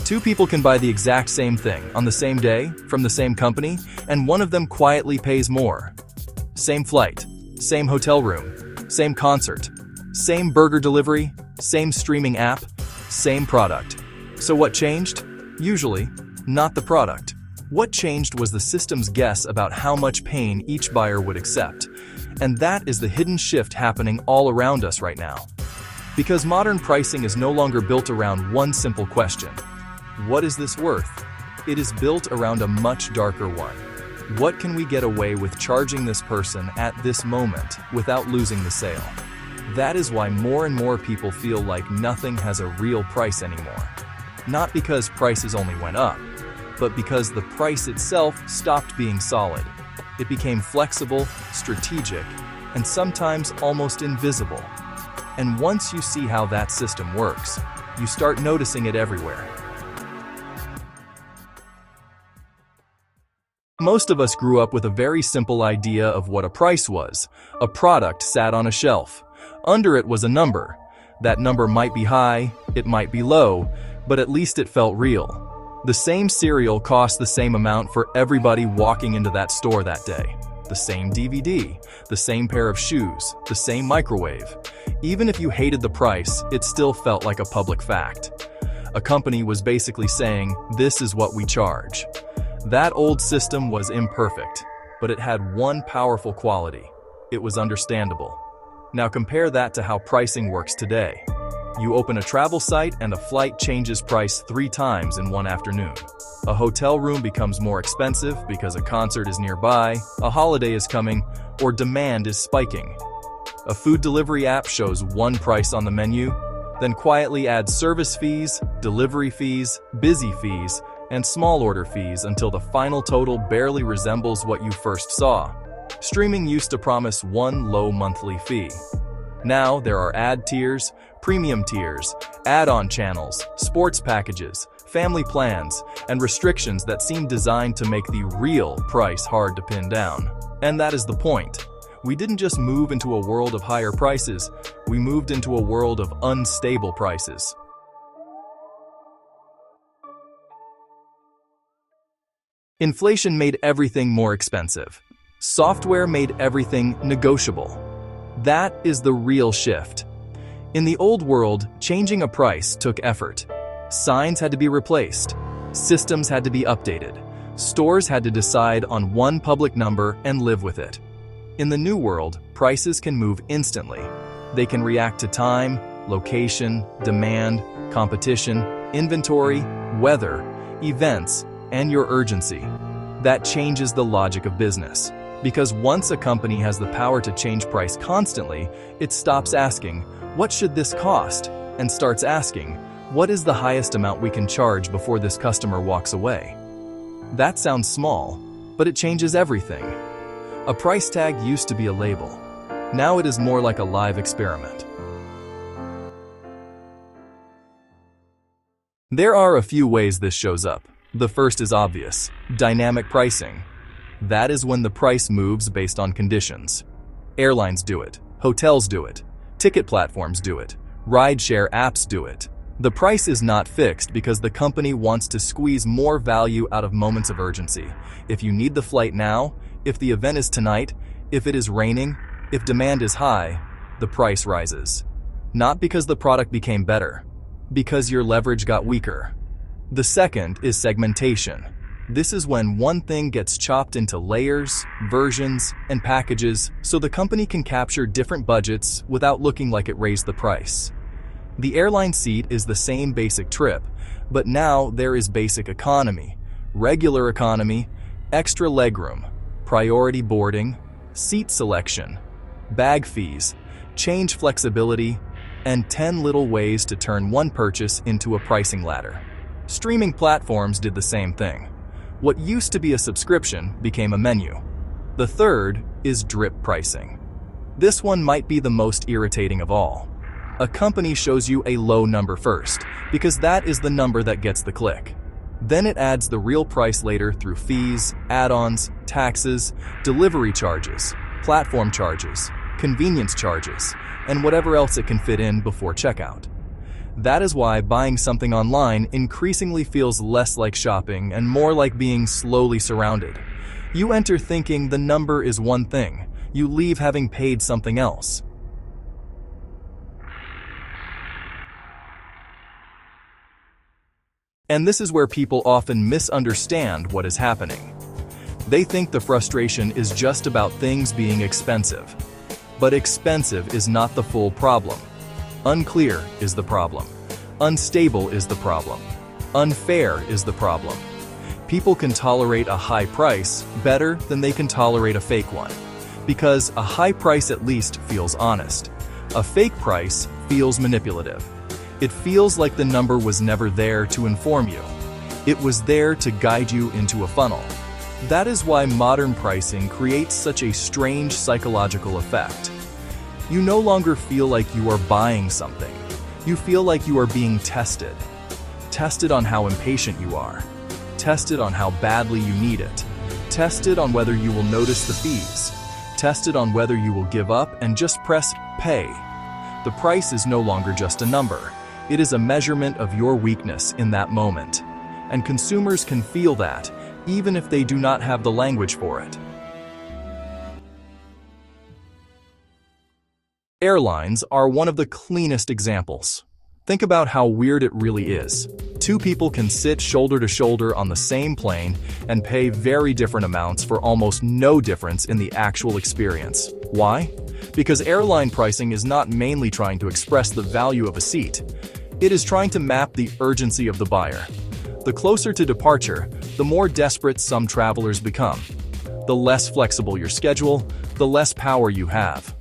Two people can buy the exact same thing on the same day from the same company, and one of them quietly pays more. Same flight, same hotel room, same concert, same burger delivery, same streaming app, same product. So what changed? Usually, not the product. What changed was the system's guess about how much pain each buyer would accept. And that is the hidden shift happening all around us right now. Because modern pricing is no longer built around one simple question. What is this worth? It is built around a much darker one. What can we get away with charging this person at this moment without losing the sale? That is why more and more people feel like nothing has a real price anymore. Not because prices only went up, but because the price itself stopped being solid. It became flexible, strategic, and sometimes almost invisible. And once you see how that system works, you start noticing it everywhere. Most of us grew up with a very simple idea of what a price was. A product sat on a shelf. Under it was a number. That number might be high, it might be low, but at least it felt real. The same cereal cost the same amount for everybody walking into that store that day. The same DVD, the same pair of shoes, the same microwave. Even if you hated the price, it still felt like a public fact. A company was basically saying, this is what we charge. That old system was imperfect, but it had one powerful quality. It was understandable. Now compare that to how pricing works today. You open a travel site and a flight changes price 3 times in one afternoon. A hotel room becomes more expensive because a concert is nearby, a holiday is coming, or demand is spiking. A food delivery app shows one price on the menu, then quietly adds service fees, delivery fees, busy fees, and small order fees until the final total barely resembles what you first saw. Streaming used to promise one low monthly fee. Now there are ad tiers, premium tiers, add-on channels, sports packages, family plans, and restrictions that seem designed to make the real price hard to pin down. And that is the point. We didn't just move into a world of higher prices, we moved into a world of unstable prices. Inflation made everything more expensive. Software made everything negotiable. That is the real shift. In the old world, changing a price took effort. Signs had to be replaced. Systems had to be updated. Stores had to decide on one public number and live with it. In the new world, prices can move instantly. They can react to time, location, demand, competition, inventory, weather, events, and your urgency. That changes the logic of business. Because once a company has the power to change price constantly, it stops asking, what should this cost? And starts asking, what is the highest amount we can charge before this customer walks away? That sounds small, but it changes everything. A price tag used to be a label. Now it is more like a live experiment. There are a few ways this shows up. The first is obvious: dynamic pricing. That is when the price moves based on conditions. Airlines do it, hotels do it, ticket platforms do it, rideshare apps do it. The price is not fixed because the company wants to squeeze more value out of moments of urgency. If you need the flight now, if the event is tonight, if it is raining, if demand is high, the price rises. Not because the product became better, because your leverage got weaker. The second is segmentation. This is when one thing gets chopped into layers, versions, and packages so the company can capture different budgets without looking like it raised the price. The airline seat is the same basic trip, but now there is basic economy, regular economy, extra legroom, priority boarding, seat selection, bag fees, change flexibility, and 10 little ways to turn one purchase into a pricing ladder. Streaming platforms did the same thing. What used to be a subscription became a menu. The third is drip pricing. This one might be the most irritating of all. A company shows you a low number first, because that is the number that gets the click. Then it adds the real price later through fees, add-ons, taxes, delivery charges, platform charges, convenience charges, and whatever else it can fit in before checkout. That is why buying something online increasingly feels less like shopping and more like being slowly surrounded. You enter thinking the number is one thing. You leave having paid something else. And this is where people often misunderstand what is happening. They think the frustration is just about things being expensive. But expensive is not the full problem. Unclear is the problem. Unstable is the problem. Unfair is the problem. People can tolerate a high price better than they can tolerate a fake one. Because a high price at least feels honest. A fake price feels manipulative. It feels like the number was never there to inform you. It was there to guide you into a funnel. That is why modern pricing creates such a strange psychological effect. You no longer feel like you are buying something. You feel like you are being tested. Tested on how impatient you are. Tested on how badly you need it. Tested on whether you will notice the fees. Tested on whether you will give up and just press pay. The price is no longer just a number. It is a measurement of your weakness in that moment. And consumers can feel that, even if they do not have the language for it. Airlines are one of the cleanest examples. Think about how weird it really is. Two people can sit shoulder to shoulder on the same plane and pay very different amounts for almost no difference in the actual experience. Why? Because airline pricing is not mainly trying to express the value of a seat. It is trying to map the urgency of the buyer. The closer to departure, the more desperate some travelers become. The less flexible your schedule, the less power you have.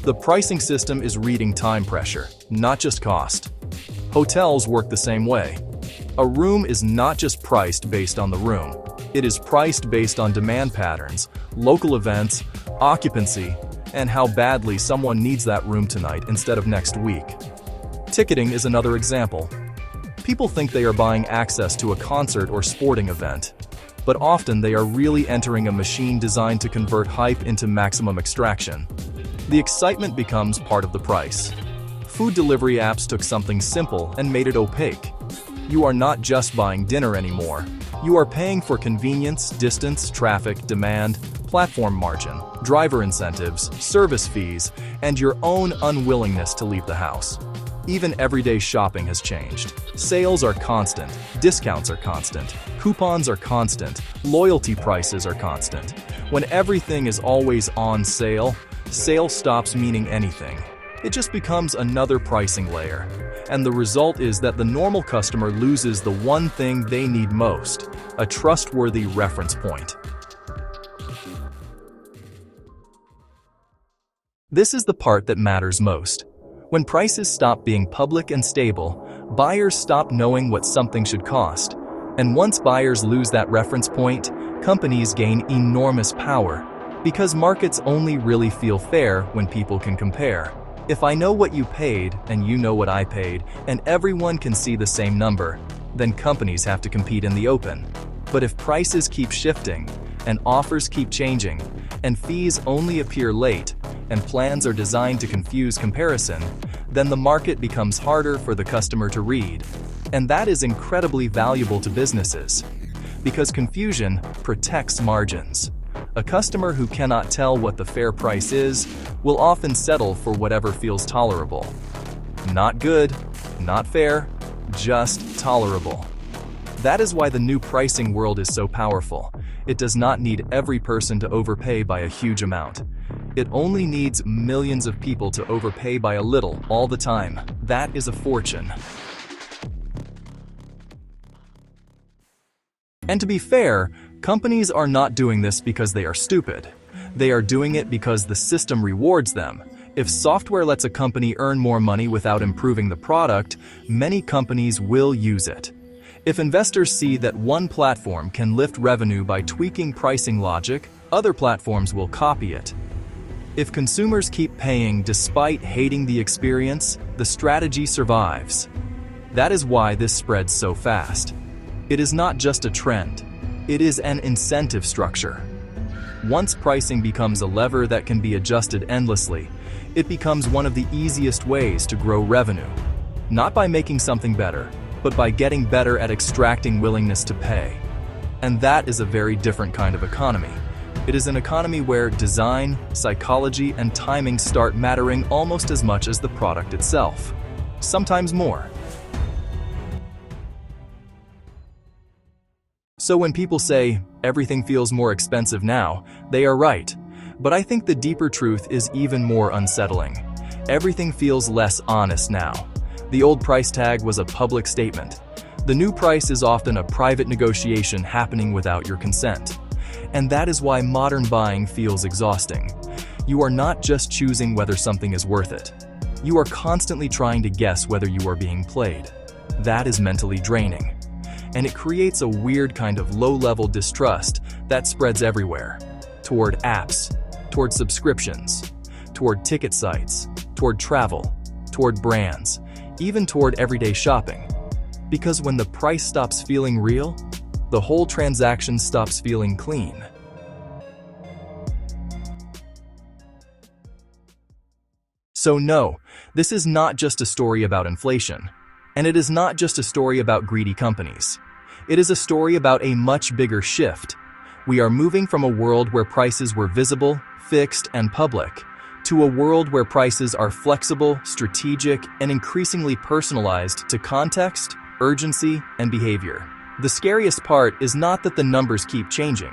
The pricing system is reading time pressure, not just cost. Hotels work the same way. A room is not just priced based on the room. It is priced based on demand patterns, local events, occupancy, and how badly someone needs that room tonight instead of next week. Ticketing is another example. People think they are buying access to a concert or sporting event, but often they are really entering a machine designed to convert hype into maximum extraction. The excitement becomes part of the price. Food delivery apps took something simple and made it opaque. You are not just buying dinner anymore. You are paying for convenience, distance, traffic, demand, platform margin, driver incentives, service fees, and your own unwillingness to leave the house. Even everyday shopping has changed. Sales are constant, discounts are constant, coupons are constant, loyalty prices are constant. When everything is always on sale, sale stops meaning anything. It just becomes another pricing layer. And the result is that the normal customer loses the one thing they need most, a trustworthy reference point. This is the part that matters most. When prices stop being public and stable, buyers stop knowing what something should cost. And once buyers lose that reference point, companies gain enormous power. Because markets only really feel fair when people can compare. If I know what you paid and you know what I paid, and everyone can see the same number, then companies have to compete in the open. But if prices keep shifting, and offers keep changing, and fees only appear late, and plans are designed to confuse comparison, then the market becomes harder for the customer to read. And that is incredibly valuable to businesses. Because confusion protects margins. A customer who cannot tell what the fair price is will often settle for whatever feels tolerable. Not good, not fair, just tolerable. That is why the new pricing world is so powerful. It does not need every person to overpay by a huge amount. It only needs millions of people to overpay by a little all the time. That is a fortune. And to be fair, companies are not doing this because they are stupid. They are doing it because the system rewards them. If software lets a company earn more money without improving the product, many companies will use it. If investors see that one platform can lift revenue by tweaking pricing logic, other platforms will copy it. If consumers keep paying despite hating the experience, the strategy survives. That is why this spreads so fast. It is not just a trend. It is an incentive structure. Once pricing becomes a lever that can be adjusted endlessly, it becomes one of the easiest ways to grow revenue. Not by making something better, but by getting better at extracting willingness to pay. And that is a very different kind of economy. It is an economy where design, psychology, and timing start mattering almost as much as the product itself. Sometimes more. So when people say, everything feels more expensive now, they are right. But I think the deeper truth is even more unsettling. Everything feels less honest now. The old price tag was a public statement. The new price is often a private negotiation happening without your consent. And that is why modern buying feels exhausting. You are not just choosing whether something is worth it. You are constantly trying to guess whether you are being played. That is mentally draining. And it creates a weird kind of low-level distrust that spreads everywhere. Toward apps, toward subscriptions, toward ticket sites, toward travel, toward brands, even toward everyday shopping. Because when the price stops feeling real, the whole transaction stops feeling clean. So no, this is not just a story about inflation. And it is not just a story about greedy companies. It is a story about a much bigger shift. We are moving from a world where prices were visible, fixed, and public, to a world where prices are flexible, strategic, and increasingly personalized to context, urgency, and behavior. The scariest part is not that the numbers keep changing.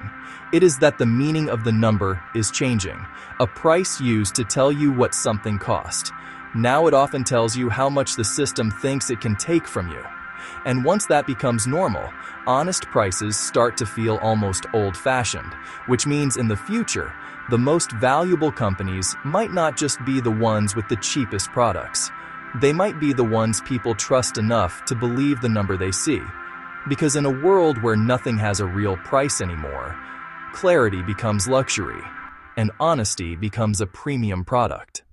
It is that the meaning of the number is changing. A price used to tell you what something cost. Now it often tells you how much the system thinks it can take from you. And once that becomes normal, honest prices start to feel almost old-fashioned, which means in the future, the most valuable companies might not just be the ones with the cheapest products. They might be the ones people trust enough to believe the number they see. Because in a world where nothing has a real price anymore, clarity becomes luxury, and honesty becomes a premium product.